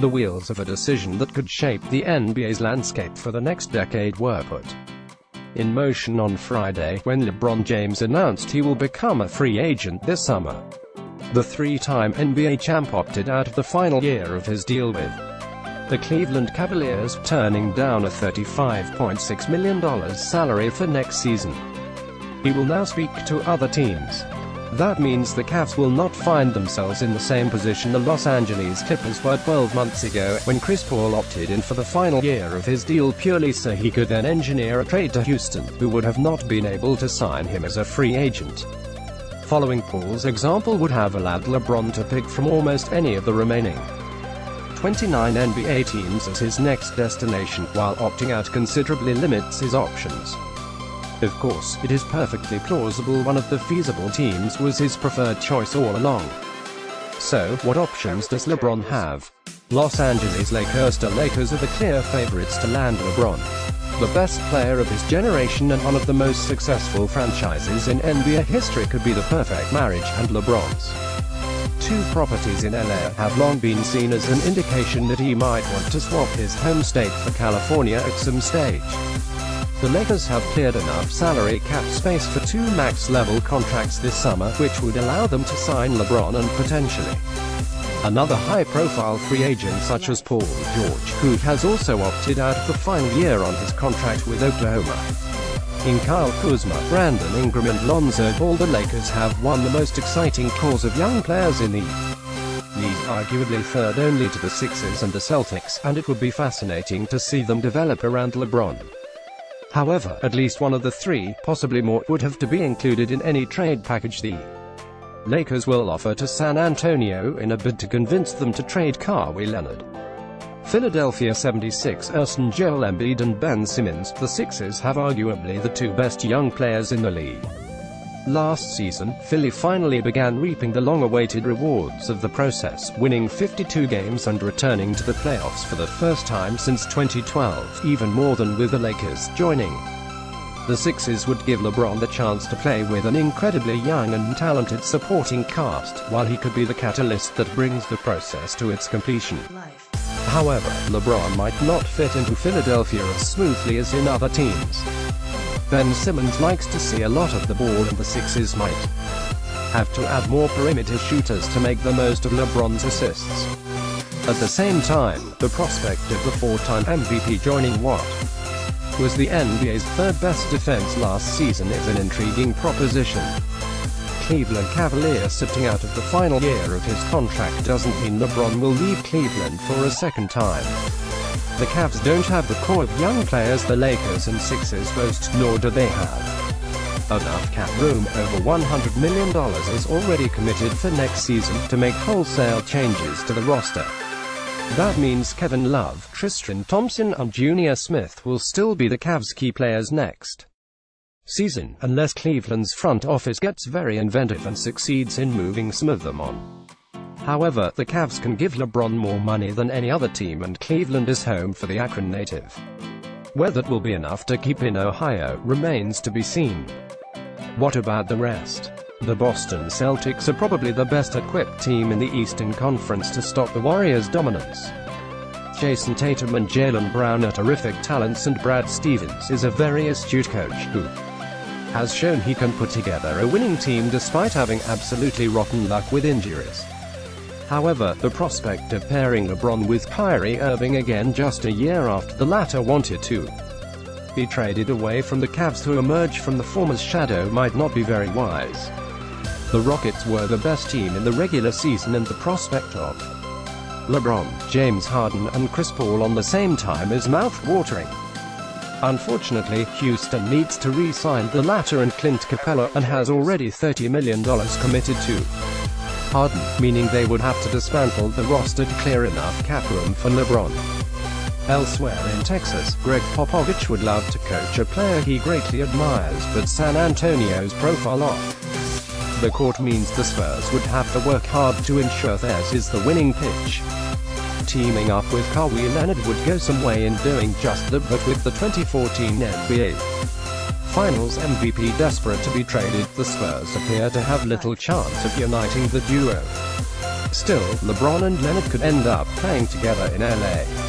the wheels of a decision that could shape the NBA's landscape for the next decade were put in motion on Friday, when LeBron James announced he will become a free agent this summer. The three-time NBA champ opted out of the final year of his deal with the Cleveland Cavaliers, turning down a $35.6 million salary for next season. He will now speak to other teams. That means the Cavs will not find themselves in the same position the Los Angeles Clippers were 12 months ago, when Chris Paul opted in for the final year of his deal purely so he could then engineer a trade to Houston, who would have not been able to sign him as a free agent. Following Paul's example would have allowed LeBron to pick from almost any of the remaining 29 NBA teams as his next destination, while opting out considerably limits his options. Of course, it is perfectly plausible one of the feasible teams was his preferred choice all along. So, what options does LeBron have? Los Angeles Lakers. The Lakers are the clear favorites to land LeBron, the best player of his generation and one of the most successful franchises in NBA history. Could be the perfect marriage, and LeBron's two properties in LA have long been seen as an indication that he might want to swap his home state for California at some stage. The Lakers have cleared enough salary cap space for two max-level contracts this summer, which would allow them to sign LeBron and potentially another high-profile free agent such as Paul George, who has also opted out of the final year on his contract with Oklahoma. In Kyle Kuzma, Brandon Ingram and Lonzo Ball, the Lakers have won the most exciting cores of young players in the league, arguably third only to the Sixers and the Celtics, and it would be fascinating to see them develop around LeBron. However, at least one of the three, possibly more, would have to be included in any trade package the Lakers will offer to San Antonio in a bid to convince them to trade Kawhi Leonard. Philadelphia 76ers and Joel Embiid and Ben Simmons. The Sixers have arguably the two best young players in the league. Last season, Philly finally began reaping the long-awaited rewards of the process, winning 52 games and returning to the playoffs for the first time since 2012, even more than with the Lakers joining. The Sixers would give LeBron the chance to play with an incredibly young and talented supporting cast, while he could be the catalyst that brings the process to its completion. However, LeBron might not fit into Philadelphia as smoothly as in other teams. Ben Simmons likes to see a lot of the ball, and the Sixers might have to add more perimeter shooters to make the most of LeBron's assists. At the same time, the prospect of the four-time MVP joining what was the NBA's third-best defense last season is an intriguing proposition. Cleveland Cavaliers sitting out of the final year of his contract doesn't mean LeBron will leave Cleveland for a second time. The Cavs don't have the core of young players the Lakers and Sixers boast, nor do they have enough cap room. Over $100 million is already committed for next season to make wholesale changes to the roster. That means Kevin Love, Tristan Thompson and Junior Smith will still be the Cavs' key players next season, unless Cleveland's front office gets very inventive and succeeds in moving some of them on. However, the Cavs can give LeBron more money than any other team, and Cleveland is home for the Akron native. Whether it will be enough to keep in Ohio remains to be seen. What about the rest? The Boston Celtics are probably the best equipped team in the Eastern Conference to stop the Warriors' dominance. Jason Tatum and Jaylen Brown are terrific talents, and Brad Stevens is a very astute coach who has shown he can put together a winning team despite having absolutely rotten luck with injuries. However, the prospect of pairing LeBron with Kyrie Irving again just a year after the latter wanted to be traded away from the Cavs to emerge from the former's shadow might not be very wise. The Rockets were the best team in the regular season, and the prospect of LeBron, James Harden and Chris Paul on the same time is mouth-watering. Unfortunately, Houston needs to re-sign the latter and Clint Capella, and has already $30 million committed to Harden, meaning they would have to dismantle the roster to clear enough cap room for LeBron. Elsewhere in Texas, Greg Popovich would love to coach a player he greatly admires, but San Antonio's profile off the court means the Spurs would have to work hard to ensure theirs is the winning pitch. Teaming up with Kawhi Leonard would go some way in doing just that, but with the 2014 NBA Finals MVP desperate to be traded, the Spurs appear to have little chance of uniting the duo. Still, LeBron and Leonard could end up playing together in LA.